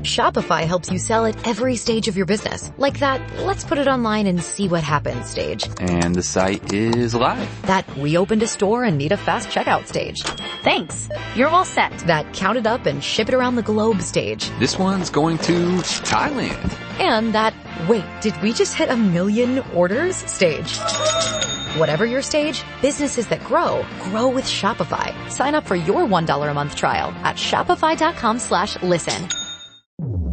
Shopify helps you sell at every stage of your business. Like that, let's put it online and see what happens stage. And the site is live. That we opened a store and need a fast checkout stage. Thanks. You're all set. That count it up and ship it around the globe stage. This one's going to Thailand. And that, wait, did we just hit 1 million orders stage? Whatever your stage, businesses that grow with Shopify. Sign up for your $1 a month trial at shopify.com/listen.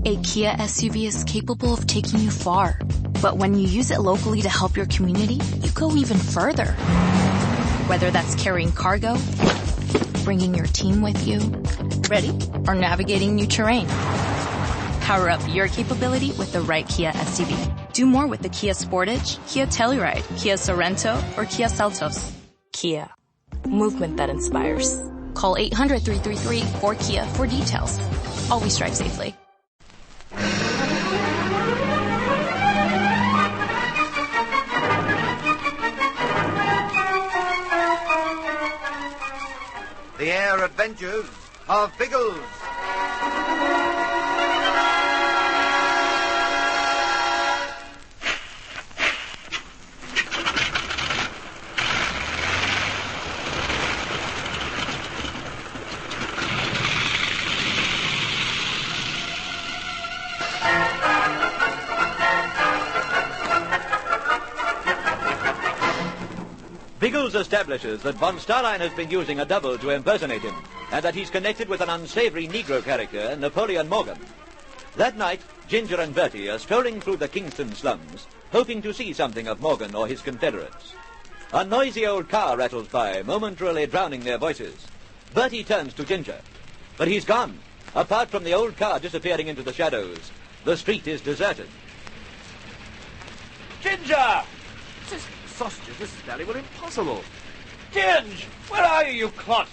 A Kia SUV is capable of taking you far. But when you use it locally to help your community, you go even further. Whether that's carrying cargo, bringing your team with you, ready, or navigating new terrain. Power up your capability with the right Kia SUV. Do more with the Kia Sportage, Kia Telluride, Kia Sorento, or Kia Seltos. Kia. Movement that inspires. Call 800-333-4KIA for details. Always drive safely. The Air Adventures of Biggles. Biggles establishes that von Starline has been using a double to impersonate him, and that he's connected with an unsavory Negro character, Napoleon Morgan. That night, Ginger and Bertie are strolling through the Kingston slums, hoping to see something of Morgan or his Confederates. A noisy old car rattles by, momentarily drowning their voices. Bertie turns to Ginger, but he's gone. Apart from the old car disappearing into the shadows, the street is deserted. Ginger! Sausages, this is very well impossible. Ginge! Where are you, you clot?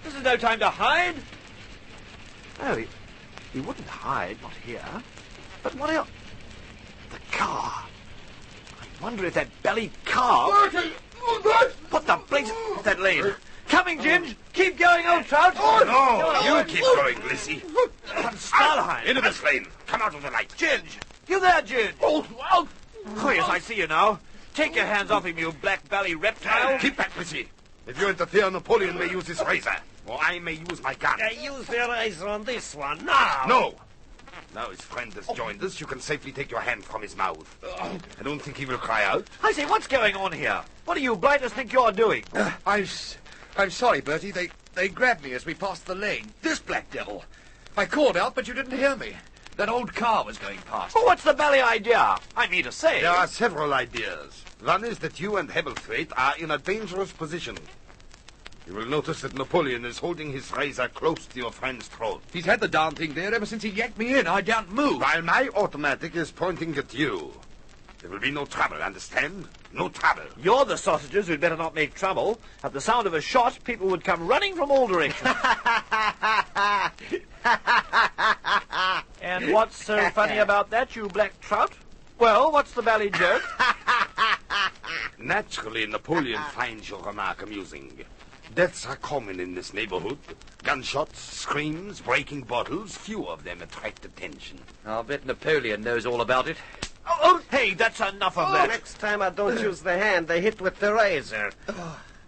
This is no time to hide. Oh, he wouldn't hide, not here. But what else? The car. I wonder if that belly car... What the blazes is that lane? Coming, Ginge! Keep going, old trout! No, you keep going, Lacey. Starline! Into this lane. Come out of the light. Ginge! You there, Ginge? Oh, yes, I see you now. Take your hands off him, you black-belly reptile. Keep back, Lacey. If you interfere, Napoleon may use his razor. Or I may use my gun. Use the razor on this one, now. No. Now his friend has joined us, you can safely take your hand from his mouth. I don't think he will cry out. I say, what's going on here? What do you blighters think you're doing? I'm sorry, Bertie. They grabbed me as we passed the lane. This black devil. I called out, but you didn't hear me. That old car was going past. Well, what's the belly idea? I mean to say... There are several ideas. One is that you and Hebblethwaite are in a dangerous position. You will notice that Napoleon is holding his razor close to your friend's throat. He's had the darn thing there ever since he yanked me in. I daren't move. While my automatic is pointing at you. There will be no trouble, understand? No trouble. You're the sausages who'd better not make trouble. At the sound of a shot, people would come running from all directions. And what's so funny about that, you black trout? Well, what's the bally joke? Naturally, Napoleon finds your remark amusing. Deaths are common in this neighborhood. Gunshots, screams, breaking bottles, few of them attract attention. I'll bet Napoleon knows all about it. Oh, hey, that's enough of that. Next time I don't use the hand, I hit with the razor.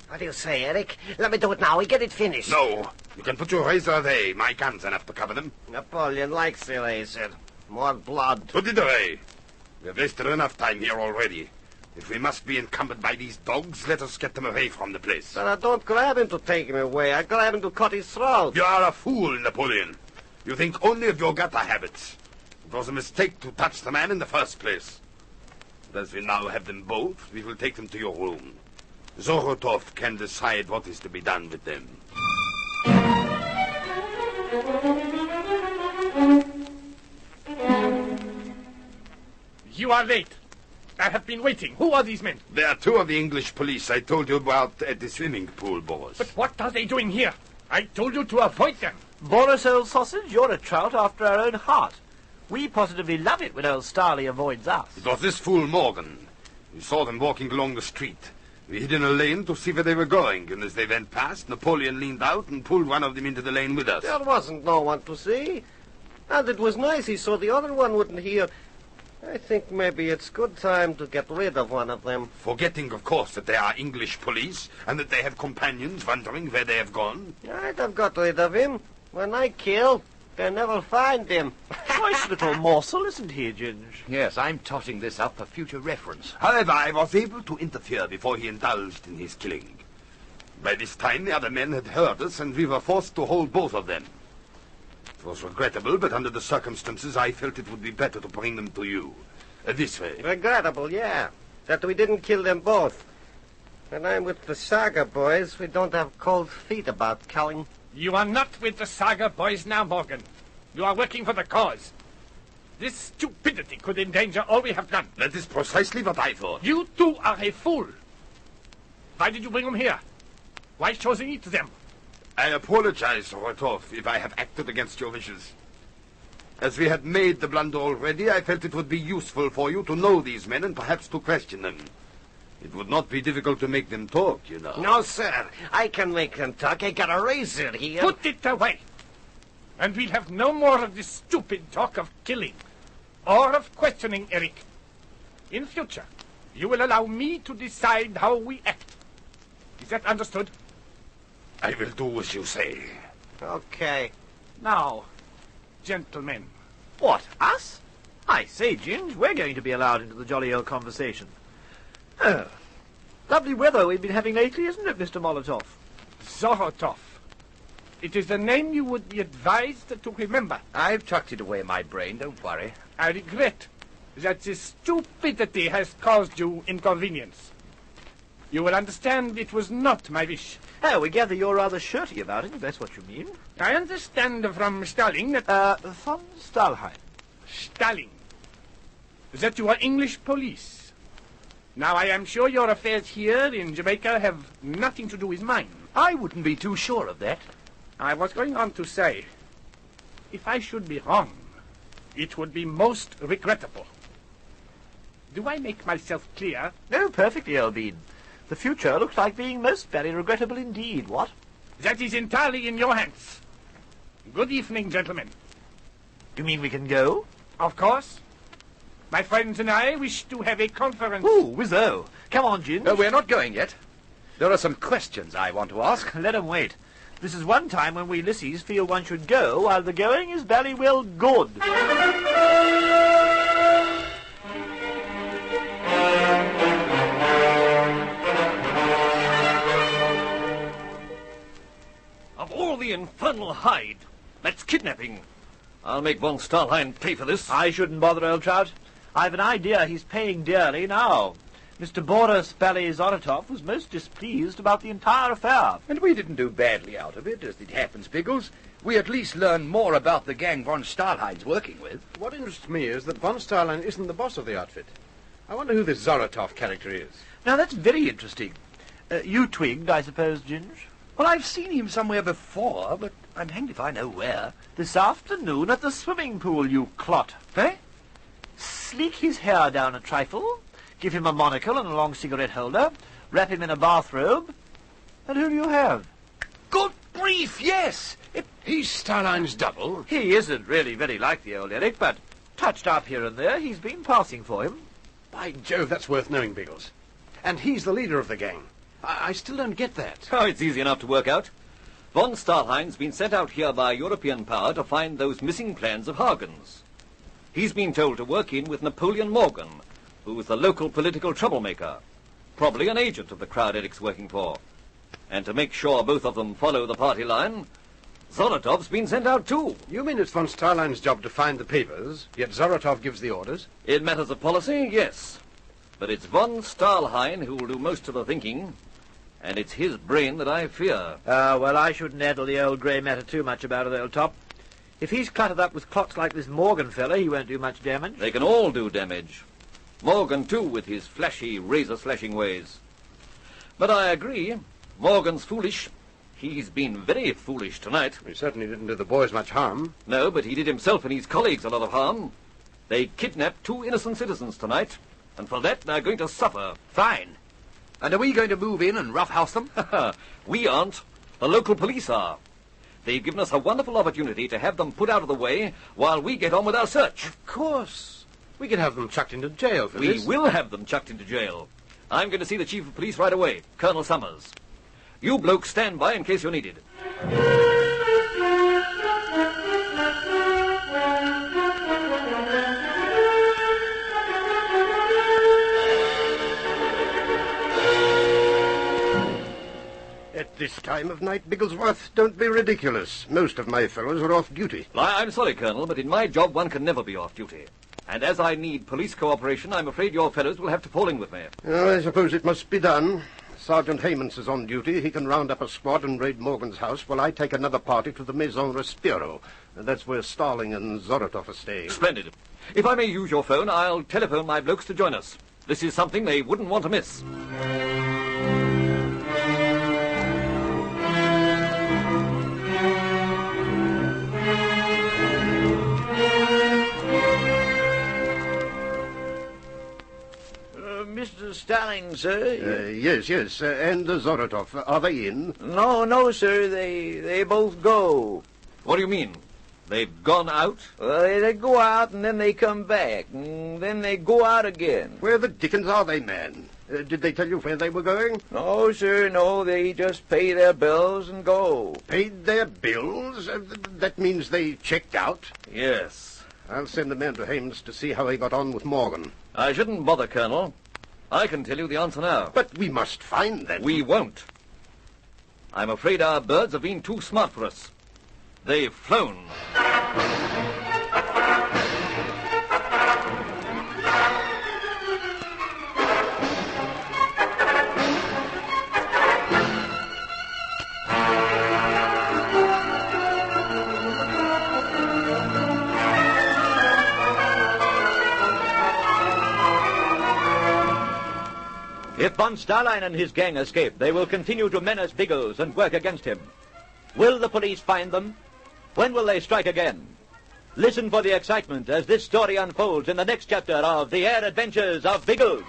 What do you say, Eric? Let me do it now. We get it finished. No, you can put your razor away. My gun's enough to cover them. Napoleon likes the razor. More blood. Put it away. We've wasted enough time here already. If we must be encumbered by these dogs, let us get them away from the place. But I don't grab him to take him away. I grab him to cut his throat. You are a fool, Napoleon. You think only of your gutter habits. It was a mistake to touch the man in the first place. But as we now have them both, we will take them to your room. Zorotov can decide what is to be done with them. You are late. I have been waiting. Who are these men? They are two of the English police I told you about at the swimming pool, Boris. But what are they doing here? I told you to avoid them. Boris, old sausage, you're a trout after our own heart. We positively love it when old Starley avoids us. It was this fool Morgan. We saw them walking along the street. We hid in a lane to see where they were going, and as they went past, Napoleon leaned out and pulled one of them into the lane with us. There wasn't no one to see. And it was nice he saw the other one wouldn't hear. I think maybe it's good time to get rid of one of them. Forgetting, of course, that they are English police and that they have companions wondering where they have gone. I'd have got rid of him. When I kill, they never find him. Nice little morsel, isn't he, Ginge? Yes, I'm totting this up for future reference. However, I was able to interfere before he indulged in his killing. By this time, the other men had heard us, and we were forced to hold both of them. It was regrettable, but under the circumstances, I felt it would be better to bring them to you. This way. Regrettable, yeah. That we didn't kill them both. When I'm with the Saga boys, we don't have cold feet about killing. You are not with the Saga boys now, Morgan. You are working for the cause. This stupidity could endanger all we have done. That is precisely what I thought. You too are a fool. Why did you bring them here? Why choosing it to them? I apologize, Rotov, if I have acted against your wishes. As we had made the blunder already, I felt it would be useful for you to know these men and perhaps to question them. It would not be difficult to make them talk, you know. No, sir. I can make them talk. I got a razor here. Put it away. And we'll have no more of this stupid talk of killing or of questioning Eric. In future, you will allow me to decide how we act. Is that understood? I will do as you say. Okay. Now, gentlemen. What, us? I say, Ginge, we're going to be allowed into the jolly old conversation. Oh, lovely weather we've been having lately, isn't it, Mr. Molotov? Zorotov. It is the name you would be advised to remember. I've tucked it away in my brain, don't worry. I regret that this stupidity has caused you inconvenience. You will understand it was not my wish. Oh, we gather you're rather shirty about it, if that's what you mean. I understand from Stalling that... von Stahlheim. Stalling. That you are English police. Now, I am sure your affairs here in Jamaica have nothing to do with mine. I wouldn't be too sure of that. I was going on to say, if I should be wrong, it would be most regrettable. Do I make myself clear? No, perfectly, old bean. The future looks like being most very regrettable indeed, what? That is entirely in your hands. Good evening, gentlemen. You mean we can go? Of course. My friends and I wish to have a conference. Ooh, Wizzo. Come on, Ginge. We're not going yet. There are some questions I want to ask. Let 'em wait. This is one time when we Lissies feel one should go while the going is very well good. Of all the infernal hide, that's kidnapping. I'll make von Stahlheim pay for this. I shouldn't bother, old trout. I've an idea he's paying dearly now. Mr. Boris Zorotov was most displeased about the entire affair. And we didn't do badly out of it, as it happens, Biggles. We at least learned more about the gang von Stahlheim's working with. What interests me is that von Stahlheim isn't the boss of the outfit. I wonder who this Zorotov character is. Now, that's very interesting. You twigged, I suppose, Ginge? Well, I've seen him somewhere before, but I'm hanged if I know where. This afternoon at the swimming pool, you clot. Eh? Sleek his hair down a trifle, give him a monocle and a long cigarette holder, wrap him in a bathrobe, and who do you have? Good grief, yes! He's Stahlheim's double. He isn't really very like the old Eric, but touched up here and there, he's been passing for him. By Jove, that's worth knowing, Biggles. And he's the leader of the gang. I still don't get that. Oh, it's easy enough to work out. Von Stahlheim's been sent out here by European power to find those missing plans of Hagen's. He's been told to work in with Napoleon Morgan, who's the local political troublemaker, probably an agent of the crowd Eric's working for. And to make sure both of them follow the party line, Zorotov's been sent out too. You mean it's von Stahlheim's job to find the papers, yet Zorotov gives the orders? In matters of policy, yes. But it's von Stahlheim who will do most of the thinking, and it's his brain that I fear. Well, I shouldn't addle the old grey matter too much about it, old top. If he's cluttered up with clocks like this Morgan fella, he won't do much damage. They can all do damage. Morgan, too, with his flashy, razor-slashing ways. But I agree, Morgan's foolish. He's been very foolish tonight. He certainly didn't do the boys much harm. No, but he did himself and his colleagues a lot of harm. They kidnapped 2 innocent citizens tonight, and for that they're going to suffer. Fine. And are we going to move in and roughhouse them? We aren't. The local police are. They've given us a wonderful opportunity to have them put out of the way while we get on with our search. Of course. We can have them chucked into jail for We this. will have them chucked into jail. I'm going to see the Chief of Police right away, Colonel Summers. You blokes stand by in case you're needed. At this time of night, Bigglesworth, don't be ridiculous. Most of my fellows are off duty. I'm sorry, Colonel, but in my job one can never be off duty. And as I need police cooperation, I'm afraid your fellows will have to fall in with me. Well, I suppose it must be done. Sergeant Haymans is on duty. He can round up a squad and raid Morgan's house while I take another party to the Maison Respiro. That's where Starling and Zoratov are staying. Splendid. If I may use your phone, I'll telephone my blokes to join us. This is something they wouldn't want to miss. Mr. Starling, sir? Yes. And Zoratov, are they in? No, sir. They both go. What do you mean? They've gone out? Well, they go out and then they come back. And then they go out again. Where the dickens are they, man? Did they tell you where they were going? No, sir, no. They just pay their bills and go. Paid their bills? That means they checked out? Yes. I'll send the man to Hames to see how he got on with Morgan. I shouldn't bother, Colonel. I can tell you the answer now. But we must find them. We won't. I'm afraid our birds have been too smart for us. They've flown. If von Starline and his gang escape, they will continue to menace Biggles and work against him. Will the police find them? When will they strike again? Listen for the excitement as this story unfolds in the next chapter of The Air Adventures of Biggles.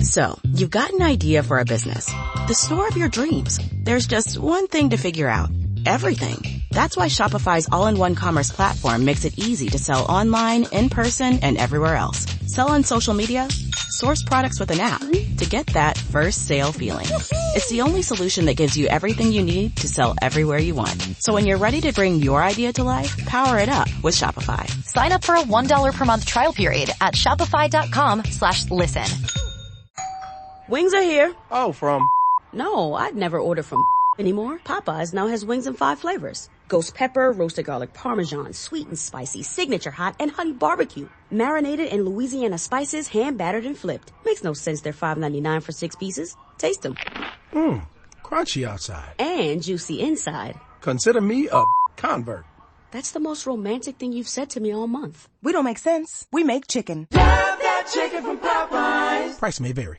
So, you've got an idea for a business. The store of your dreams. There's just one thing to figure out. Everything. That's why Shopify's all-in-one commerce platform makes it easy to sell online, in person, and everywhere else. Sell on social media. Source products with an app to get that first sale feeling. It's the only solution that gives you everything you need to sell everywhere you want. So when you're ready to bring your idea to life, power it up with Shopify. Sign up for a $1 per month trial period at shopify.com/listen. Wings are here. Oh, from? No, I'd never order from anymore. Popeyes now has wings in 5 flavors. Ghost pepper, roasted garlic parmesan, sweet and spicy, signature hot, and honey barbecue. Marinated in Louisiana spices, hand battered and flipped. Makes no sense they're $5.99 for 6 pieces. Taste them. Crunchy outside. And juicy inside. Consider me a convert. That's the most romantic thing you've said to me all month. We don't make sense. We make chicken. Love that chicken from Popeyes. Price may vary.